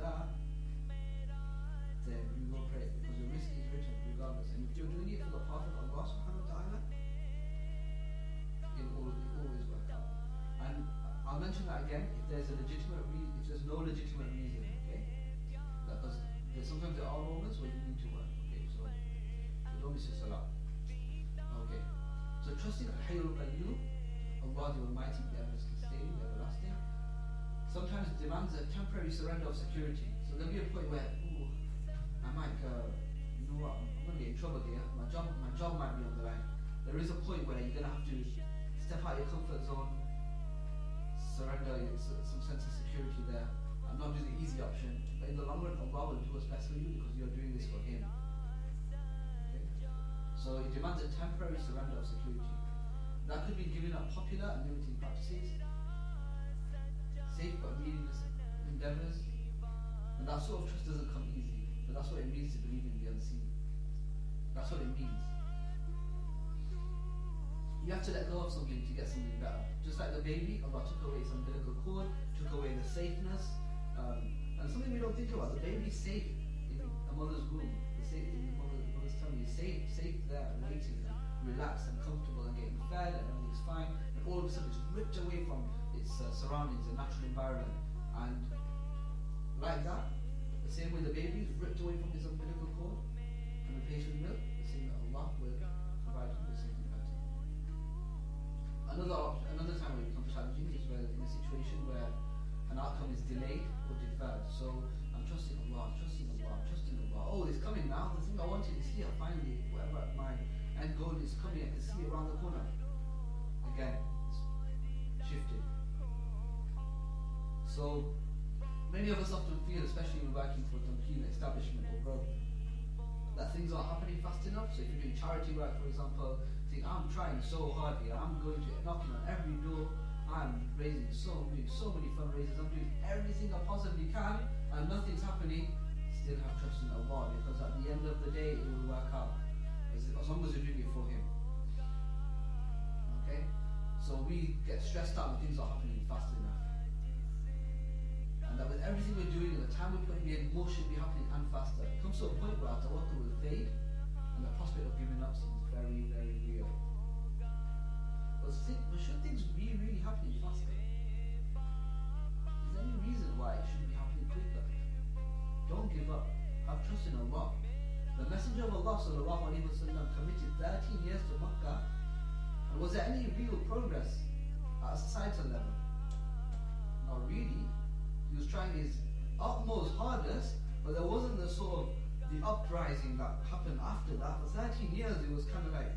that, then you will pray because your risk is written regardless. And if you're doing it for the path of Allah subhanahu wa ta'ala, it will always work out. And I'll mention that again, if there's no legitimate reason, okay? Because sometimes there are moments where you need to work, okay? So don't miss your salah. Okay. So trusting Al-Hayyul Qayyum, Allah the Almighty, the ever-sustaining, the everlasting, sometimes demands a temporary surrender of security. So there'll be a point where, I might, you know what, I'm going to get in trouble here. My job might be on the line. There is a point where you're going to have to step out your comfort zone, surrender some sense of security there, and not do the easy option. But in the long run, Allah will do what's best for you because you're doing this for Him. Okay? So it demands a temporary surrender of security. That could be giving up popular and limiting practices, safe but meaningless endeavors, and that sort of trust doesn't come easy. But that's what it means to believe in the unseen. That's what it means. You have to let go of something to get something better. Just like the baby, Allah took away its umbilical cord, took away the safeness, and something we don't think about. The baby's safe in a mother's womb. The mother's tummy is safe there, waiting, and relaxed and comfortable, and getting fed, and everything's fine. And all of a sudden, it's ripped away from its surroundings, the natural environment, and like that. The same way the baby is ripped away from his umbilical cord and replaced with milk, the same way Allah will provide him with something better. Another time where it becomes challenging is where in a situation where an outcome is delayed or deferred. So I'm trusting Allah. Oh, it's coming now. The thing I wanted is here. Finally, whatever my end goal is coming, I can see it around the corner. Again, it's shifted. So many of us often feel, especially when working for tamkeen, establishment or growth, that things aren't happening fast enough. So if you're doing charity work, for example, think, I'm trying so hard here, I'm going to knocking on every door, I'm doing so many fundraisers, I'm doing everything I possibly can, and nothing's happening. Still have trust in Allah, because at the end of the day, it will work out as long as you're doing it for Him. Okay? So we get stressed out when things are happening fast enough. And that with everything we're doing and the time we're putting in, more should be happening and faster. It comes to a point where our tawakkul will fade and the prospect of giving up seems very, very real. But should things be really happening faster? Is there any reason why it shouldn't be happening quicker? Don't give up. Have trust in Allah. The Messenger of Allah sallallahu alaihi wasallam committed 13 years to Makkah, and was there any real progress at a societal level? Not really. He was trying his utmost hardest, but there wasn't the sort of the uprising that happened after that. For 13 years it was kind of like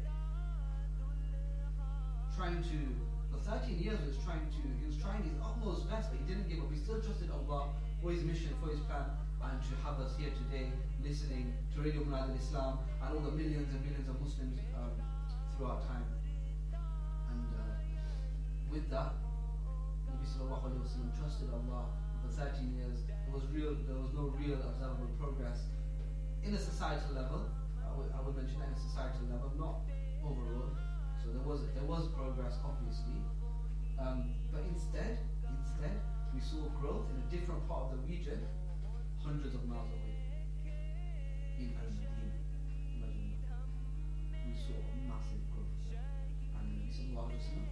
he was trying his utmost best, but he didn't give up. He still trusted Allah for his mission, for his plan, and to have us here today listening to Radio Munad al-Islam and all the millions and millions of Muslims throughout time. And with that, Nabi sallallahu alaihi wasallam trusted Allah for 13 years. There was no real observable progress in a societal level. I would mention that in a societal level, not overall. So there was progress, obviously, but instead we saw growth in a different part of the region, hundreds of miles away. In Al-Madinah, imagine that. We saw massive growth, and sallallahu alaihi wasallam.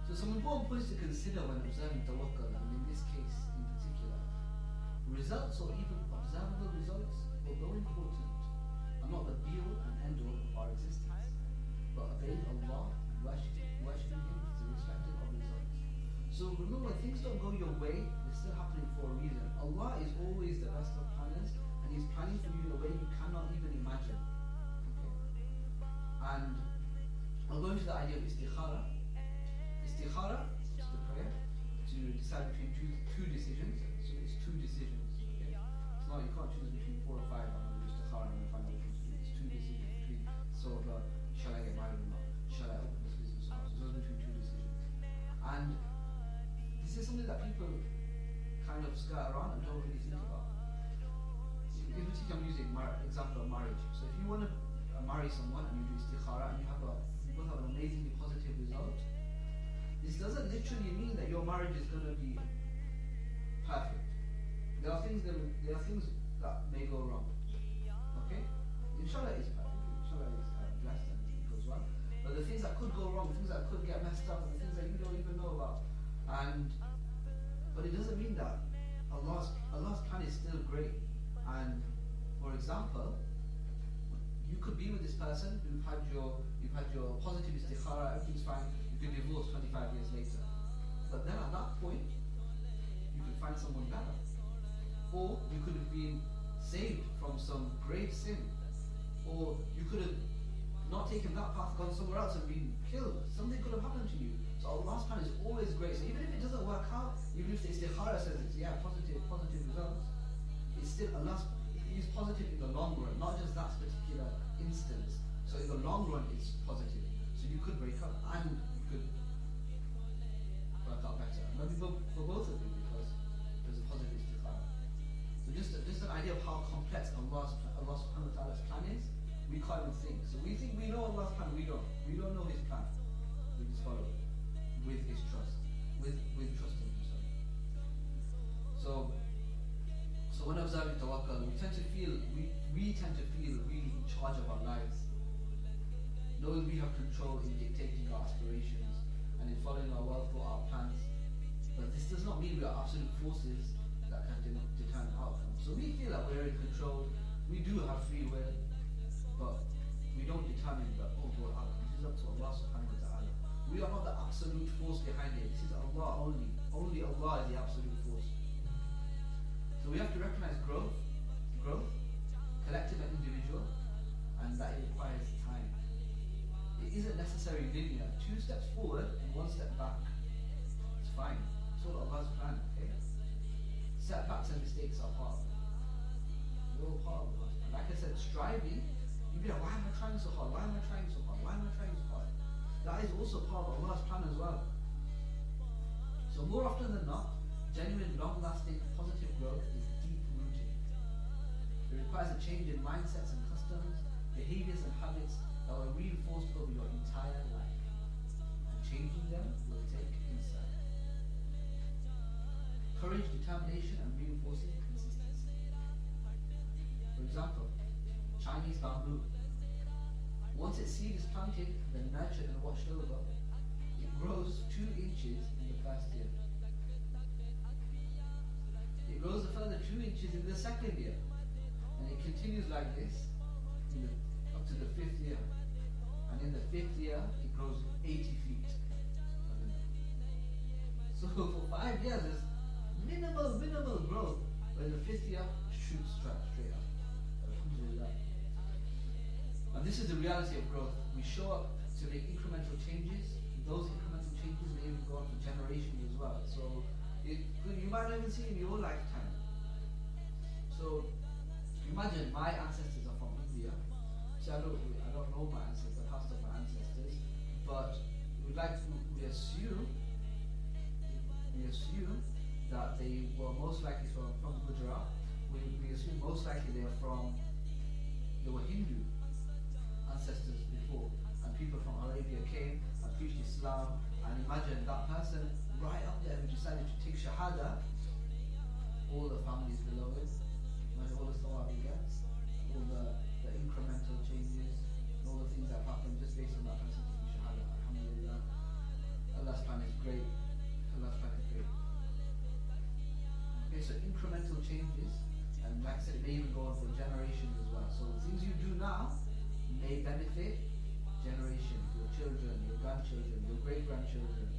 So some important points to consider when observing tawakkul, and in this case in particular, results or even observable results, although important, are not the be-all and end-all of our existence, but obeying Allah and worshipping Him is irrespective of results. So remember, when things don't go your way, they're still happening for a reason. Allah is always the best of planners, and He's planning for you in a way you cannot even imagine. Okay? And I'll go into the idea of istikhara. Istikhara is the prayer to decide between two decisions. So it's two decisions. Okay? It's not, you can't choose between 4 or 5. I'm going to do istikhara and find out which one to do. It's two decisions between sort of shall I get married or not? Shall I open this business or not? So those are between two decisions. And this is something that people kind of skirt around and don't really think about. In particular, I'm using example of marriage. So if you want to marry someone and you do istikhara and you both have an amazingly positive result, this doesn't literally mean that your marriage is going to be perfect. There are things that may go wrong. Okay? Inshallah is perfect. Inshallah is blessed and it goes well. But the things that could go wrong, the things that could get messed up, the things that you don't even know about. But it doesn't mean that Allah's plan is still great. And for example, you could be with this person, you've had your positive istikhara, everything's fine, you could divorce 25 years later. But then at that point, you could find someone better. Or you could have been saved from some grave sin. Or you could have not taken that path, gone somewhere else and been killed. Something could have happened to you. So Allah's plan is always great. So even if it doesn't work out, even if the istikhara says it's positive results, it's still Allah is positive in the long run, not just that particular instance. So in the long run it's positive. So you could break up and you could work out better. Maybe for both of you because there's a positive istikhara. So just an idea of how complex Allah subhanahu wa ta'ala's plan is, we can't even think. So we think we know Allah's plan, we don't. We don't know His plan with His following, with His trust, with trusting Himself. So when observing tawakkul, we tend to feel really in charge of our lives, knowing we have control in dictating our aspirations and in following our well thought out plans. But this does not mean we are absolute forces that can determine outcomes. So we feel that we're in control, we do have free will, but we don't determine the overall outcome. This is up to Allah subhanahu wa ta'ala. We are not the absolute force behind it. This is Allah only. Only Allah is the absolute force. So we have to recognize growth, collective and individual, and that it requires time. It isn't necessarily linear. 2 steps forward and 1 step back. It's fine. It's all Allah's plan, okay? Setbacks and mistakes are part of it. They're all part of Allah's plan. Like I said, striving, you'd be like, why am I trying so hard? Why am I trying so hard? Why am I trying so hard? That is also part of Allah's plan as well. So more often than not, genuine, long-lasting, positive growth is deep-rooted. It requires a change in mindsets and customs, behaviors and habits that were reinforced over your entire life. And changing them will take insight. Courage, determination, and reinforcing consistency. For example, Chinese bamboo. Once its seed is planted, then nurtured and watched over, it grows 2 inches in the first year. It grows a further 2 inches in the second year, and it continues like this up to the 5th year. And in the 5th year, it grows 80 feet. So for 5 years, there's minimal growth, but in the 5th year, shoots straight up. Alhamdulillah. And this is the reality of growth. We show up to make incremental changes. Those incremental changes may even go on for generations as well. So you might not even see in your lifetime. So imagine my ancestors are from India. So I don't know my ancestors, the past of my ancestors, but we assume that they were most likely from Gujarat. We assume most likely they were Hindu ancestors before, and people from Arabia came and preached Islam. And imagine that person right up there who decided to take Shahada, all the families below it, imagine all the thawab he gets, all the incremental changes, and all the things that happen just based on that person taking Shahada. Alhamdulillah. Allah's plan is great. Allah's plan is great. Okay, so incremental changes, and like I said, it may even go on for generations as well. So the things you do now may benefit generations, your children, your grandchildren, your great-grandchildren.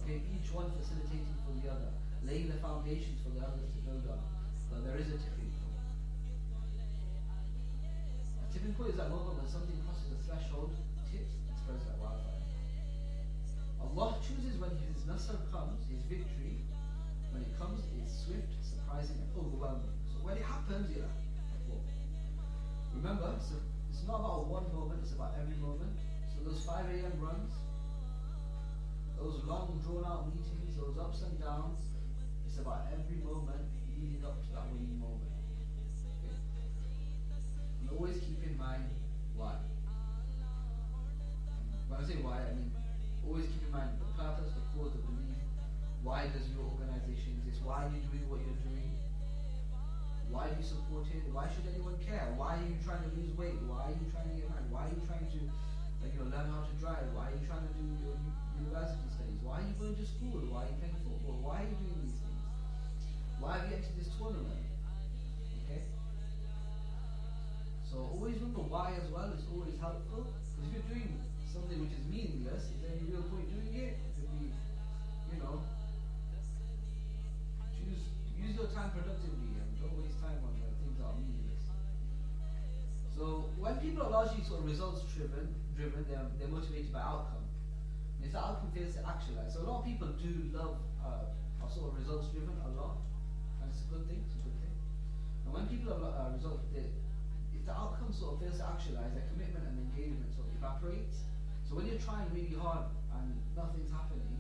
Okay, each one facilitating for the other, laying the foundations for the others to build on. But there is a tipping point. A tipping point is that moment when something crosses a threshold, tips, and spreads like wildfire. Allah chooses when His nasr comes, His victory. When it comes, it's swift, surprising, and overwhelming. So when it happens, you're like, oh. Remember, it's not about one moment, it's about every moment. So those 5 a.m. runs, those long drawn out meetings, those ups and downs, it's about every moment leading up to that winning moment. Okay? And always keep in mind why. When I say why, I mean always keep in mind the purpose, the cause, the belief. Why does your organization motivation is this? Why are you doing what you're doing? Why do you support it? Why should anyone care? Why are you trying to lose weight? Why are you trying to get married? Why are you trying to learn how to drive? Why are you trying to do your university studies? Why are you going to school? Why are you playing football? Why are you doing these things? Why have you entered this tournament? Okay? So always remember why as well is always helpful. Because if you're doing something which is meaningless, is there any real point doing it? It could be, use your time productively and don't waste time on things that are meaningless. So when people are largely sort of results driven, they're motivated by outcome. And if the outcome fails to actualize, so a lot of people do love are sort of results driven a lot, and it's a good thing. And when people are if the outcome sort of fails to actualize, their commitment and engagement sort of evaporates. So when you're trying really hard and nothing's happening,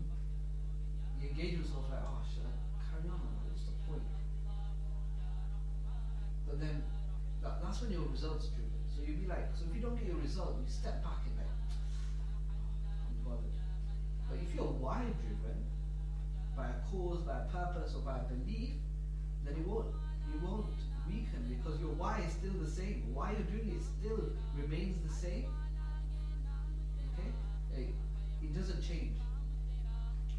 the engagement sort of like, oh, should I carry on? What's the point? But then that's when you're results driven. So you'd be like, so if you don't get your result, you step back and like, I'm bothered. But if you're why driven by a cause, by a purpose, or by a belief, then you won't weaken because your why is still the same. Why you're doing it still remains the same. Okay? It doesn't change.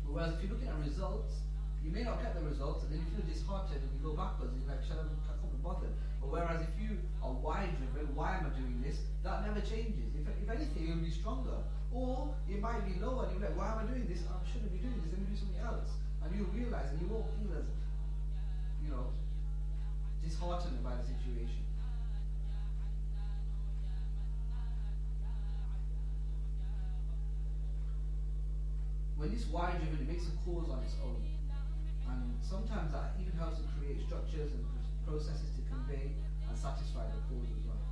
Whereas if you're looking at results, you may not get the results and then you feel disheartened and you go backwards and you're like, I can't be bothered. But whereas if you are why driven, why am I doing this? That never changes. If anything, you'll be stronger. Or it might be lower and you're like, why am I doing this? I shouldn't be doing this, let me do something else. And you'll realize and you won't feel as, disheartened by the situation. When it's why driven, it makes a cause on its own. And sometimes that even helps to create structures and processes to convey and satisfy the cause as well.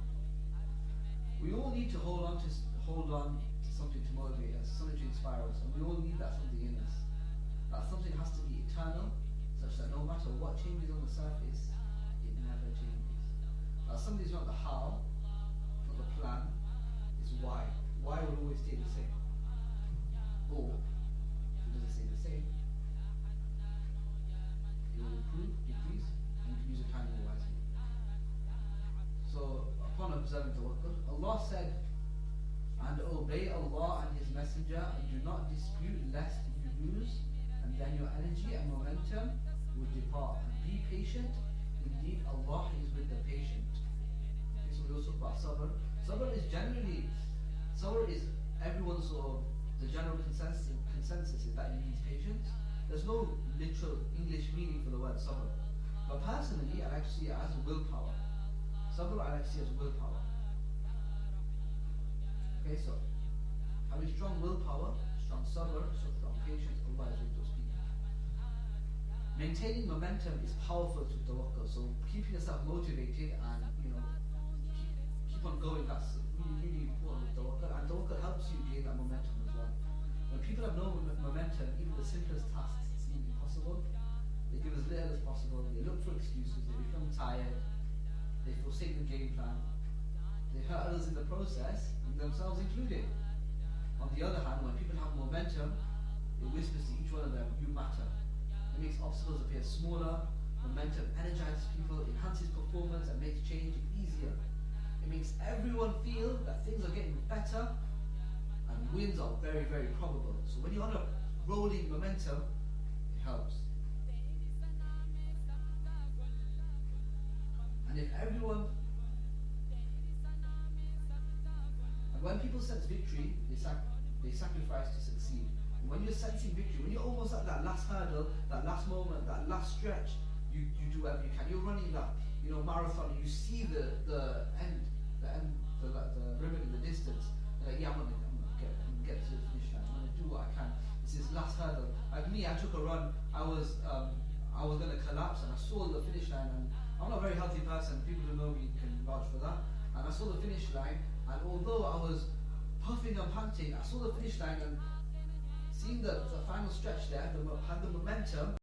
We all need to hold on to something to motivate us, something to inspire us, and we all need that something in us. That something has to be eternal, such that no matter what changes on the surface, it never changes. That something's not the how, not the plan, it's why. Why will always stay the same. Or if it doesn't stay the same, it will improve, decrease, and you can use your time more wisely. So upon observing tawakkul, Allah said, and obey Allah and His Messenger and do not dispute lest you lose, and then your energy and momentum will depart. And be patient, indeed Allah is with the patient. Okay, so we also talk about sabr. Sabr is everyone's sort of, the general consensus is that it means patience. There's no literal English meaning for the word sabr. But personally, I like to see it as willpower. Sabr I like to see as willpower. Okay, so having strong willpower, strong sabr, strong patience, Allah is with those people. Maintaining momentum is powerful to tawakkul. So keeping yourself motivated and keep on going, that's really, really important with tawakkul. And tawakkul helps you gain that momentum as well. When people have no momentum, even the simplest tasks seem impossible. They give as little as possible, they look for excuses, they become tired, they forsake the game plan, they hurt others in the process, and themselves included. On the other hand, when people have momentum, it whispers to each one of them, you matter. It makes obstacles appear smaller, momentum energizes people, enhances performance, and makes change easier. It makes everyone feel that things are getting better, and wins are very, very probable. So when you're on a rolling momentum, it helps. And when people sense victory, they sacrifice to succeed. And when you're sensing victory, when you're almost at that last hurdle, that last moment, that last stretch, you do whatever you can. You're running that marathon, and you see the ribbon in the distance. You're like, yeah, I'm gonna get to the finish line. I'm gonna do what I can. This is last hurdle. Like me, I took a run. I was gonna collapse, and I saw the finish line. And I'm not a very healthy person. People who know me can vouch for that. And I saw the finish line, and although I was puffing and panting, I saw the finish line, and seeing the final stretch there, had the momentum.